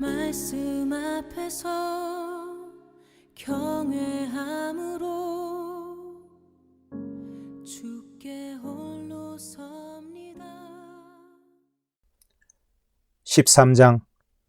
말씀 앞에서 경외함으로 주께 홀로 섭니다. 13장.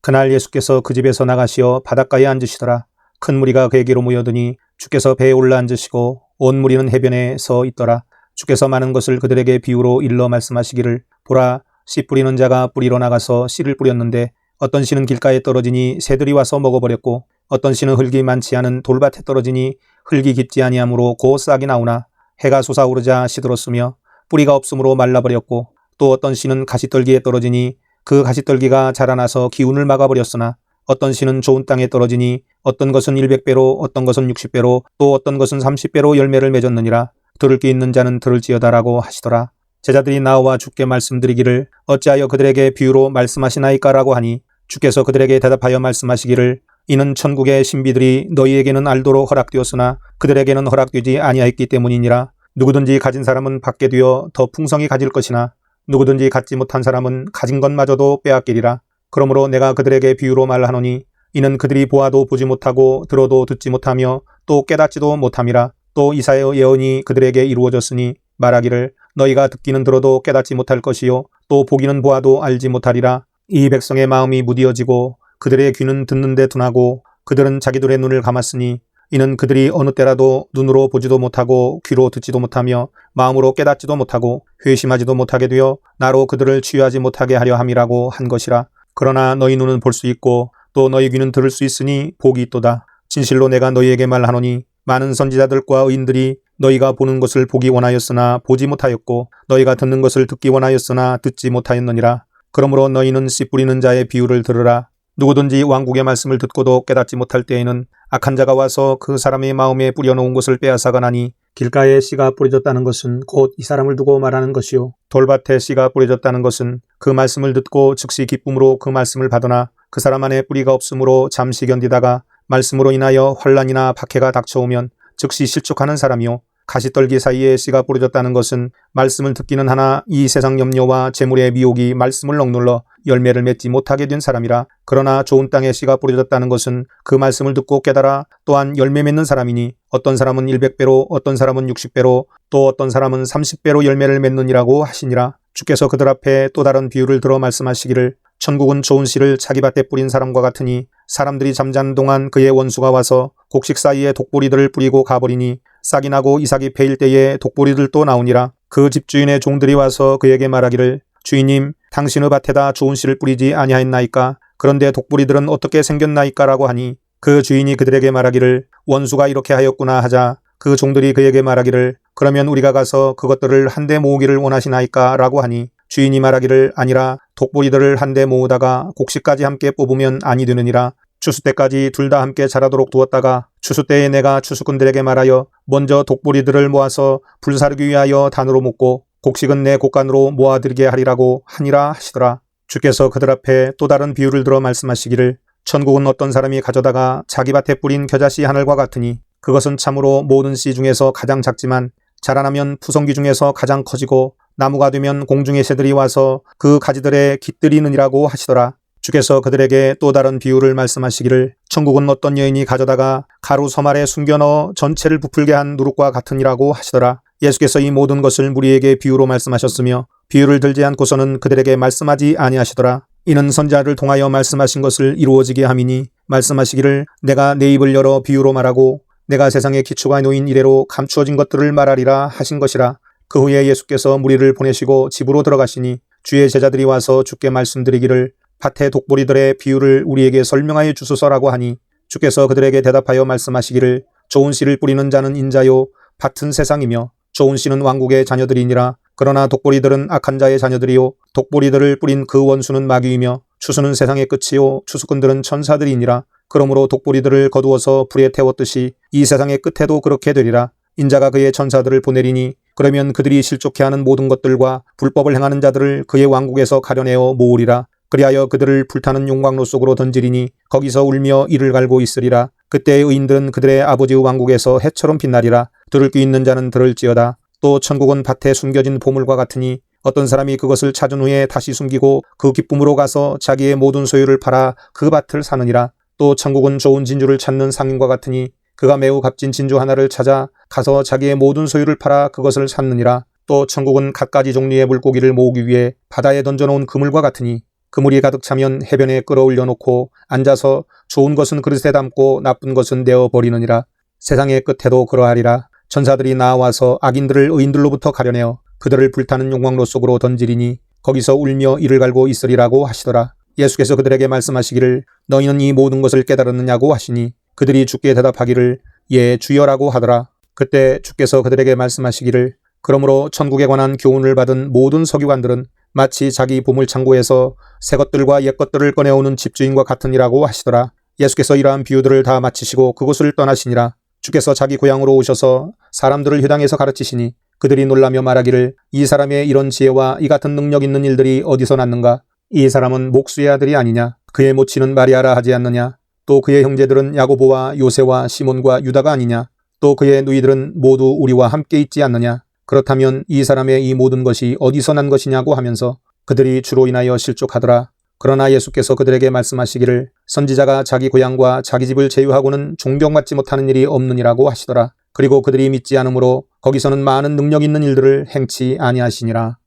그날 예수께서 그 집에서 나가시어 바닷가에 앉으시더라. 큰 무리가 그에게로 모여드니 주께서 배에 올라 앉으시고 온 무리는 해변에 서 있더라. 주께서 많은 것을 그들에게 비유로 일러 말씀하시기를, 보라, 씨 뿌리는 자가 뿌리러 나가서 씨를 뿌렸는데 어떤 씨는 길가에 떨어지니 새들이 와서 먹어버렸고, 어떤 씨는 흙이 많지 않은 돌밭에 떨어지니 흙이 깊지 아니하므로 곧 싹이 나오나 해가 솟아오르자 시들었으며 뿌리가 없으므로 말라버렸고, 또 어떤 씨는 가시떨기에 떨어지니 그 가시떨기가 자라나서 기운을 막아버렸으나, 어떤 씨는 좋은 땅에 떨어지니 어떤 것은 100배로 어떤 것은 60배로 또 어떤 것은 30배로 열매를 맺었느니라. 들을 게 있는 자는 들을지어다라고 하시더라. 제자들이 나와 주께 말씀드리기를, 어찌하여 그들에게 비유로 말씀하시나이까라고 하니, 주께서 그들에게 대답하여 말씀하시기를, 이는 천국의 신비들이 너희에게는 알도록 허락되었으나 그들에게는 허락되지 아니하였기 때문이니라. 누구든지 가진 사람은 받게 되어 더 풍성히 가질 것이나 누구든지 갖지 못한 사람은 가진 것마저도 빼앗기리라. 그러므로 내가 그들에게 비유로 말하노니, 이는 그들이 보아도 보지 못하고 들어도 듣지 못하며 또 깨닫지도 못함이라. 또 이사야의 예언이 그들에게 이루어졌으니 말하기를, 너희가 듣기는 들어도 깨닫지 못할 것이요 또 보기는 보아도 알지 못하리라. 이 백성의 마음이 무디어지고 그들의 귀는 듣는 데 둔하고 그들은 자기들의 눈을 감았으니, 이는 그들이 어느 때라도 눈으로 보지도 못하고 귀로 듣지도 못하며 마음으로 깨닫지도 못하고 회심하지도 못하게 되어 나로 그들을 치유하지 못하게 하려 함이라고 한 것이라. 그러나 너희 눈은 볼 수 있고 또 너희 귀는 들을 수 있으니 복이 있도다. 진실로 내가 너희에게 말하노니, 많은 선지자들과 의인들이 너희가 보는 것을 보기 원하였으나 보지 못하였고 너희가 듣는 것을 듣기 원하였으나 듣지 못하였느니라. 그러므로 너희는 씨 뿌리는 자의 비유를 들으라. 누구든지 왕국의 말씀을 듣고도 깨닫지 못할 때에는 악한 자가 와서 그 사람의 마음에 뿌려놓은 것을 빼앗아가나니, 길가에 씨가 뿌려졌다는 것은 곧 이 사람을 두고 말하는 것이요 돌밭에 씨가 뿌려졌다는 것은 그 말씀을 듣고 즉시 기쁨으로 그 말씀을 받으나 그 사람 안에 뿌리가 없으므로 잠시 견디다가 말씀으로 인하여 환난이나 박해가 닥쳐오면 즉시 실족하는 사람이요 가시떨기 사이에 씨가 뿌려졌다는 것은 말씀을 듣기는 하나 이 세상 염려와 재물의 미혹이 말씀을 억눌러 열매를 맺지 못하게 된 사람이라. 그러나 좋은 땅에 씨가 뿌려졌다는 것은 그 말씀을 듣고 깨달아 또한 열매 맺는 사람이니, 어떤 사람은 100배로 어떤 사람은 60배로 또 어떤 사람은 30배로 열매를 맺느니라고 하시니라. 주께서 그들 앞에 또 다른 비유를 들어 말씀하시기를, 천국은 좋은 씨를 자기 밭에 뿌린 사람과 같으니, 사람들이 잠자는 동안 그의 원수가 와서 곡식 사이에 독보리들을 뿌리고 가버리니 싹이 나고 이삭이 패일 때에 독보리들도 나오니라. 그 집주인의 종들이 와서 그에게 말하기를, 주인님, 당신의 밭에다 좋은 씨를 뿌리지 아니하였나이까? 그런데 독보리들은 어떻게 생겼나이까라고 하니, 그 주인이 그들에게 말하기를, 원수가 이렇게 하였구나 하자 그 종들이 그에게 말하기를, 그러면 우리가 가서 그것들을 한데 모으기를 원하시나이까라고 하니, 주인이 말하기를, 아니라 독보리들을 한데 모으다가 곡식까지 함께 뽑으면 아니 되느니라. 추수 때까지 둘 다 함께 자라도록 두었다가 추수 때에 내가 추수꾼들에게 말하여 먼저 독보리들을 모아서 불사르기 위하여 단으로 묶고 곡식은 내 곡간으로 모아들게 하리라고 하니라 하시더라. 주께서 그들 앞에 또 다른 비유를 들어 말씀하시기를, 천국은 어떤 사람이 가져다가 자기 밭에 뿌린 겨자씨 하늘과 같으니, 그것은 참으로 모든 씨 중에서 가장 작지만 자라나면 푸성귀 중에서 가장 커지고 나무가 되면 공중의 새들이 와서 그 가지들에 깃들이느니라고 하시더라. 주께서 그들에게 또 다른 비유를 말씀하시기를, 천국은 어떤 여인이 가져다가 가루 서말에 숨겨넣어 전체를 부풀게 한 누룩과 같으니라고 하시더라. 예수께서 이 모든 것을 무리에게 비유로 말씀하셨으며 비유를 들지 않고서는 그들에게 말씀하지 아니하시더라. 이는 선지자를 통하여 말씀하신 것을 이루어지게 함이니, 말씀하시기를, 내가 내 입을 열어 비유로 말하고 내가 세상의 기초가 놓인 이래로 감추어진 것들을 말하리라 하신 것이라. 그 후에 예수께서 무리를 보내시고 집으로 들어가시니 주의 제자들이 와서 주께 말씀드리기를, 밭의 독보리들의 비유를 우리에게 설명하여 주소서라고 하니, 주께서 그들에게 대답하여 말씀하시기를, 좋은 씨를 뿌리는 자는 인자요 밭은 세상이며 좋은 씨는 왕국의 자녀들이니라. 그러나 독보리들은 악한 자의 자녀들이요 독보리들을 뿌린 그 원수는 마귀이며 추수는 세상의 끝이요 추수꾼들은 천사들이니라. 그러므로 독보리들을 거두어서 불에 태웠듯이 이 세상의 끝에도 그렇게 되리라. 인자가 그의 천사들을 보내리니 그러면 그들이 실족해 하는 모든 것들과 불법을 행하는 자들을 그의 왕국에서 가려내어 모으리라. 그리하여 그들을 불타는 용광로 속으로 던지리니 거기서 울며 이를 갈고 있으리라. 그때의 의인들은 그들의 아버지의 왕국에서 해처럼 빛나리라. 들을 귀 있는 자는 들을지어다. 또 천국은 밭에 숨겨진 보물과 같으니 어떤 사람이 그것을 찾은 후에 다시 숨기고 그 기쁨으로 가서 자기의 모든 소유를 팔아 그 밭을 사느니라. 또 천국은 좋은 진주를 찾는 상인과 같으니 그가 매우 값진 진주 하나를 찾아 가서 자기의 모든 소유를 팔아 그것을 샀느니라. 또 천국은 갖가지 종류의 물고기를 모으기 위해 바다에 던져놓은 그물과 같으니 그물이 가득 차면 해변에 끌어올려 놓고 앉아서 좋은 것은 그릇에 담고 나쁜 것은 내어 버리느니라. 세상의 끝에도 그러하리라. 천사들이 나와서 악인들을 의인들로부터 가려내어 그들을 불타는 용광로 속으로 던지리니 거기서 울며 이를 갈고 있으리라고 하시더라. 예수께서 그들에게 말씀하시기를 너희는 이 모든 것을 깨달았느냐고 하시니 그들이 주께 대답하기를 예 주여라고 하더라. 그때 주께서 그들에게 말씀하시기를 그러므로 천국에 관한 교훈을 받은 모든 서기관들은 마치 자기 보물창고에서 새 것들과 옛 것들을 꺼내오는 집주인과 같으니라고 하시더라. 예수께서 이러한 비유들을 다 마치시고 그곳을 떠나시니라. 주께서 자기 고향으로 오셔서 사람들을 회당에서 가르치시니 그들이 놀라며 말하기를 이 사람의 이런 지혜와 이 같은 능력 있는 일들이 어디서 났는가? 이 사람은 목수의 아들이 아니냐? 그의 모친은 마리아라 하지 않느냐? 또 그의 형제들은 야고보와 요새와 시몬과 유다가 아니냐? 또 그의 누이들은 모두 우리와 함께 있지 않느냐? 그렇다면 이 사람의 이 모든 것이 어디서 난 것이냐고 하면서 그들이 주로 인하여 실족하더라. 그러나 예수께서 그들에게 말씀하시기를 선지자가 자기 고향과 자기 집을 제유하고는 존경받지 못하는 일이 없느니라고 하시더라. 그리고 그들이 믿지 않으므로 거기서는 많은 능력 있는 일들을 행치 아니하시니라.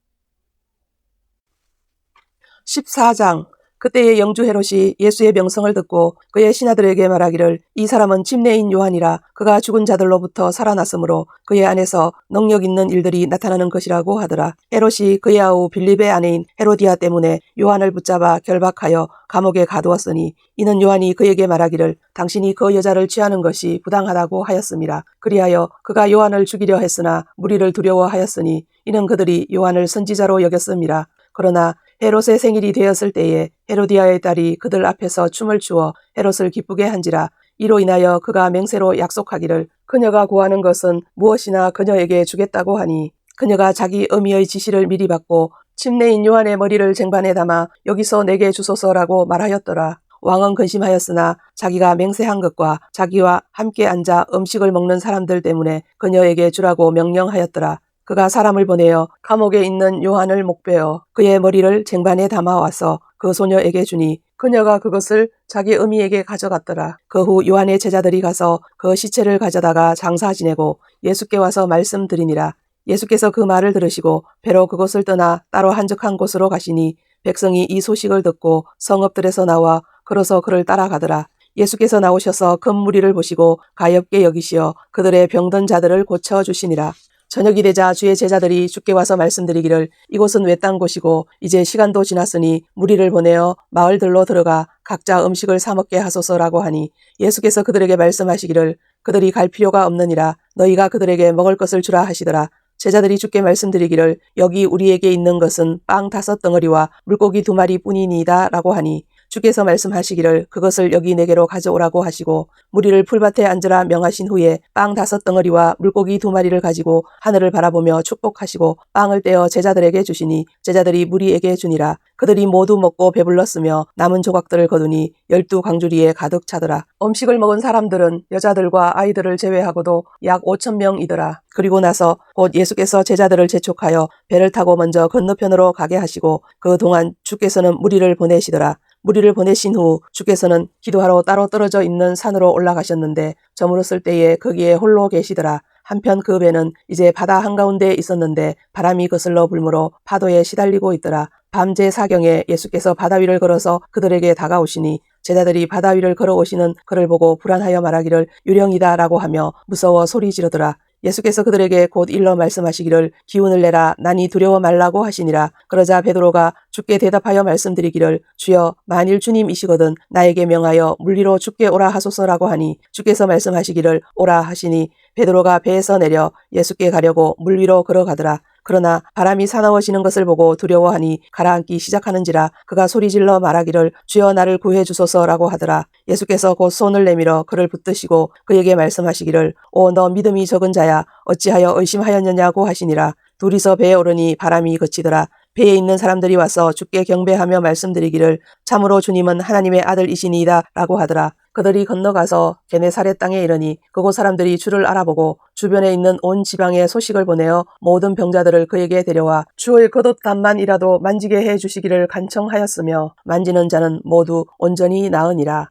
14장. 그때의 영주 헤롯이 예수의 명성을 듣고 그의 신하들에게 말하기를 이 사람은 침례인 요한이라. 그가 죽은 자들로부터 살아났으므로 그의 안에서 능력 있는 일들이 나타나는 것이라고 하더라. 헤롯이 그의 아우 빌립의 아내인 헤로디아 때문에 요한을 붙잡아 결박하여 감옥에 가두었으니 이는 요한이 그에게 말하기를 당신이 그 여자를 취하는 것이 부당하다고 하였음이라. 그리하여 그가 요한을 죽이려 했으나 무리를 두려워하였으니 이는 그들이 요한을 선지자로 여겼음이라. 그러나 헤롯의 생일이 되었을 때에 헤로디아의 딸이 그들 앞에서 춤을 추어 헤롯을 기쁘게 한지라. 이로 인하여 그가 맹세로 약속하기를 그녀가 구하는 것은 무엇이나 그녀에게 주겠다고 하니 그녀가 자기 어미의 지시를 미리 받고 침례인 요한의 머리를 쟁반에 담아 여기서 내게 주소서라고 말하였더라. 왕은 근심하였으나 자기가 맹세한 것과 자기와 함께 앉아 음식을 먹는 사람들 때문에 그녀에게 주라고 명령하였더라. 그가 사람을 보내어 감옥에 있는 요한을 목베어 그의 머리를 쟁반에 담아와서 그 소녀에게 주니 그녀가 그것을 자기 어미에게 가져갔더라. 그 후 요한의 제자들이 가서 그 시체를 가져다가 장사 지내고 예수께 와서 말씀드리니라. 예수께서 그 말을 들으시고 배로 그곳을 떠나 따로 한적한 곳으로 가시니 백성이 이 소식을 듣고 성읍들에서 나와 걸어서 그를 따라가더라. 예수께서 나오셔서 큰 무리를 보시고 가엾게 여기시어 그들의 병든 자들을 고쳐주시니라. 저녁이 되자 주의 제자들이 주께 와서 말씀드리기를 이곳은 외딴 곳이고 이제 시간도 지났으니 무리를 보내어 마을들로 들어가 각자 음식을 사 먹게 하소서라고 하니 예수께서 그들에게 말씀하시기를 그들이 갈 필요가 없느니라. 너희가 그들에게 먹을 것을 주라 하시더라. 제자들이 주께 말씀드리기를 여기 우리에게 있는 것은 빵 5덩어리와 물고기 2마리 뿐이니이다 라고 하니 주께서 말씀하시기를 그것을 여기 내게로 가져오라고 하시고 무리를 풀밭에 앉으라 명하신 후에 빵 5덩어리와 물고기 2마리를 가지고 하늘을 바라보며 축복하시고 빵을 떼어 제자들에게 주시니 제자들이 무리에게 주니라. 그들이 모두 먹고 배불렀으며 남은 조각들을 거두니 12광주리에 가득 차더라. 음식을 먹은 사람들은 여자들과 아이들을 제외하고도 약 5,000명이더라. 그리고 나서 곧 예수께서 제자들을 재촉하여 배를 타고 먼저 건너편으로 가게 하시고 그 동안 주께서는 무리를 보내시더라. 무리를 보내신 후 주께서는 기도하러 따로 떨어져 있는 산으로 올라가셨는데 저물었을 때에 거기에 홀로 계시더라. 한편 그 배는 이제 바다 한가운데에 있었는데 바람이 거슬러 불므로 파도에 시달리고 있더라. 밤 제4경에 예수께서 바다 위를 걸어서 그들에게 다가오시니 제자들이 바다 위를 걸어오시는 그를 보고 불안하여 말하기를 유령이다 라고 하며 무서워 소리 지르더라. 예수께서 그들에게 곧 일러 말씀하시기를 기운을 내라 나니 두려워 말라고 하시니라. 그러자 베드로가 주께 대답하여 말씀드리기를 주여 만일 주님이시거든 나에게 명하여 물리로 주께 오라 하소서라고 하니 주께서 말씀하시기를 오라 하시니 베드로가 배에서 내려 예수께 가려고 물 위로 걸어가더라. 그러나 바람이 사나워지는 것을 보고 두려워하니 가라앉기 시작하는지라 그가 소리질러 말하기를 주여 나를 구해 주소서라고 하더라. 예수께서 곧 손을 내밀어 그를 붙드시고 그에게 말씀하시기를 오 너 믿음이 적은 자야 어찌하여 의심하였느냐고 하시니라. 둘이서 배에 오르니 바람이 그치더라. 배에 있는 사람들이 와서 주께 경배하며 말씀드리기를 참으로 주님은 하나님의 아들이시니이다 라고 하더라. 그들이 건너가서 게네사렛 땅에 이르니 그곳 사람들이 주를 알아보고 주변에 있는 온 지방에 소식을 보내어 모든 병자들을 그에게 데려와 주의 겉옷단만이라도 만지게 해 주시기를 간청하였으며 만지는 자는 모두 온전히 나으니라.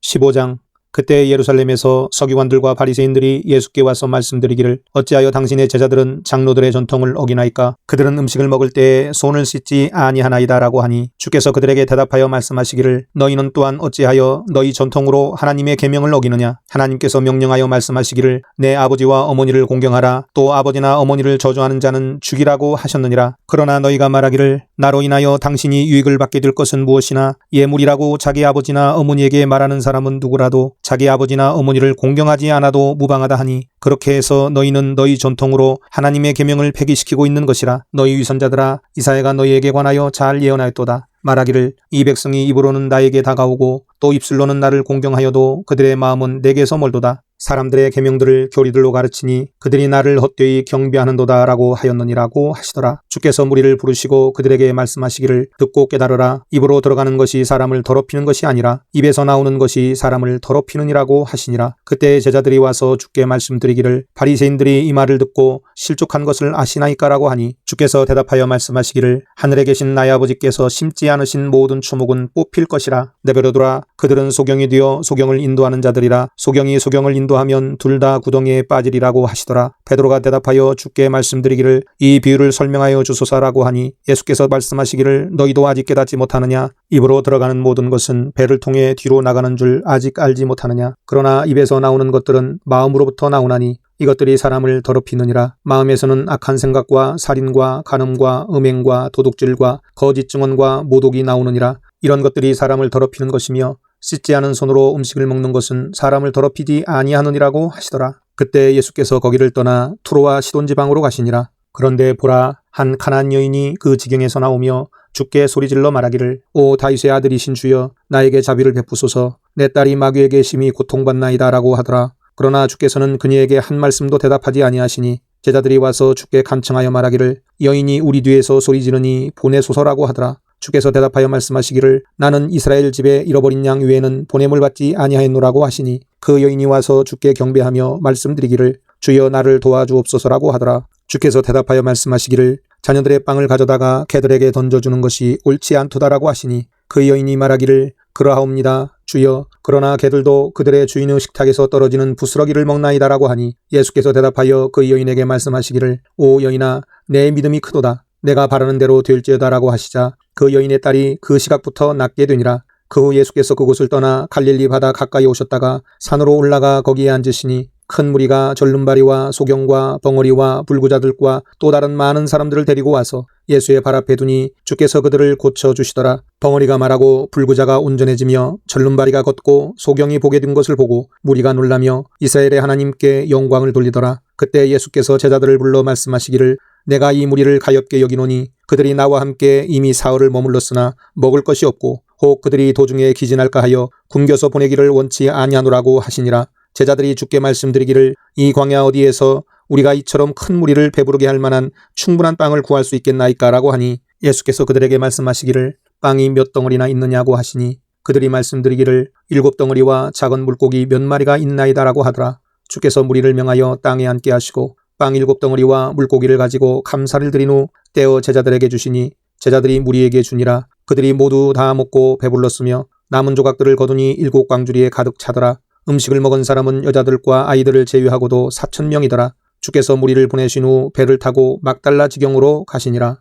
15장. 그때 예루살렘에서 서기관들과 바리새인들이 예수께 와서 말씀드리기를 어찌하여 당신의 제자들은 장로들의 전통을 어기나이까? 그들은 음식을 먹을 때에 손을 씻지 아니하나이다 라고 하니 주께서 그들에게 대답하여 말씀하시기를 너희는 또한 어찌하여 너희 전통으로 하나님의 계명을 어기느냐? 하나님께서 명령하여 말씀하시기를 내 아버지와 어머니를 공경하라. 또 아버지나 어머니를 저주하는 자는 죽이라고 하셨느니라. 그러나 너희가 말하기를 나로 인하여 당신이 유익을 받게 될 것은 무엇이나 예물이라고 자기 아버지나 어머니에게 말하는 사람은 누구라도 자기 아버지나 어머니를 공경하지 않아도 무방하다 하니 그렇게 해서 너희는 너희 전통으로 하나님의 계명을 폐기시키고 있는 것이라. 너희 위선자들아, 이사야가 너희에게 관하여 잘 예언하였도다. 말하기를 이 백성이 입으로는 나에게 다가오고 또 입술로는 나를 공경하여도 그들의 마음은 내게서 멀도다. 사람들의 계명들을 교리들로 가르치니 그들이 나를 헛되이 경배하는도다 라고 하였느니라고 하시더라. 주께서 무리를 부르시고 그들에게 말씀하시기를 듣고 깨달으라. 입으로 들어가는 것이 사람을 더럽히는 것이 아니라 입에서 나오는 것이 사람을 더럽히느니라고 하시니라. 그때 제자들이 와서 주께 말씀드리기를 바리새인들이 이 말을 듣고 실족한 것을 아시나이까라고 하니 주께서 대답하여 말씀하시기를 하늘에 계신 나의 아버지께서 심지 않으신 모든 추목은 뽑힐 것이라. 내버려두라. 그들은 소경이 되어 소경을 인도하는 자들이라. 소경이 소경을 인도하면 둘 다 구덩이에 빠지리라고 하시더라. 베드로가 대답하여 주께 말씀드리기를 이 비유를 설명하여 주소서라고 하니 예수께서 말씀하시기를 너희도 아직 깨닫지 못하느냐? 입으로 들어가는 모든 것은 배를 통해 뒤로 나가는 줄 아직 알지 못하느냐? 그러나 입에서 나오는 것들은 마음으로부터 나오나니 이것들이 사람을 더럽히느니라. 마음에서는 악한 생각과 살인과 간음과 음행과 도둑질과 거짓 증언과 모독이 나오느니라. 이런 것들이 사람을 더럽히는 것이며 씻지 않은 손으로 음식을 먹는 것은 사람을 더럽히지 아니하느니라고 하시더라. 그때 예수께서 거기를 떠나 투로와 시돈 지방으로 가시니라. 그런데 보라, 한 가나안 여인이 그 지경에서 나오며 주께 소리질러 말하기를 오 다윗의 아들이신 주여, 나에게 자비를 베푸소서. 내 딸이 마귀에게 심히 고통받나이다 라고 하더라. 그러나 주께서는 그녀에게 한 말씀도 대답하지 아니하시니 제자들이 와서 주께 간청하여 말하기를 여인이 우리 뒤에서 소리지르니 보내소서라고 하더라. 주께서 대답하여 말씀하시기를 나는 이스라엘 집에 잃어버린 양 외에는 보냄을 받지 아니하였노라고 하시니 그 여인이 와서 주께 경배하며 말씀드리기를 주여 나를 도와주옵소서라고 하더라. 주께서 대답하여 말씀하시기를 자녀들의 빵을 가져다가 개들에게 던져주는 것이 옳지 않도다라고 하시니 그 여인이 말하기를 그러하옵니다 주여. 그러나 개들도 그들의 주인의 식탁에서 떨어지는 부스러기를 먹나이다라고 하니 예수께서 대답하여 그 여인에게 말씀하시기를 오 여인아, 내 믿음이 크도다. 내가 바라는 대로 될지어다라고 하시자 그 여인의 딸이 그 시각부터 낫게 되니라. 그 후 예수께서 그곳을 떠나 갈릴리 바다 가까이 오셨다가 산으로 올라가 거기에 앉으시니 큰 무리가 절름발이와 소경과 벙어리와 불구자들과 또 다른 많은 사람들을 데리고 와서 예수의 발 앞에 두니 주께서 그들을 고쳐주시더라. 벙어리가 말하고 불구자가 온전해지며 절름발이가 걷고 소경이 보게 된 것을 보고 무리가 놀라며 이스라엘의 하나님께 영광을 돌리더라. 그때 예수께서 제자들을 불러 말씀하시기를 내가 이 무리를 가엾게 여기노니 그들이 나와 함께 이미 사흘을 머물렀으나 먹을 것이 없고 혹 그들이 도중에 기진할까 하여 굶겨서 보내기를 원치 아니하노라고 하시니라. 제자들이 주께 말씀드리기를 이 광야 어디에서 우리가 이처럼 큰 무리를 배부르게 할 만한 충분한 빵을 구할 수 있겠나이까라고 하니 예수께서 그들에게 말씀하시기를 빵이 몇 덩어리나 있느냐고 하시니 그들이 말씀드리기를 7덩어리와 작은 물고기 몇 마리가 있나이다라고 하더라. 주께서 무리를 명하여 땅에 앉게 하시고 빵 7덩어리와 물고기를 가지고 감사를 드린 후 떼어 제자들에게 주시니 제자들이 무리에게 주니라. 그들이 모두 다 먹고 배불렀으며 남은 조각들을 거두니 7광주리에 가득 차더라. 음식을 먹은 사람은 여자들과 아이들을 제외하고도 4,000명이더라. 주께서 무리를 보내신 후 배를 타고 막달라 지경으로 가시니라.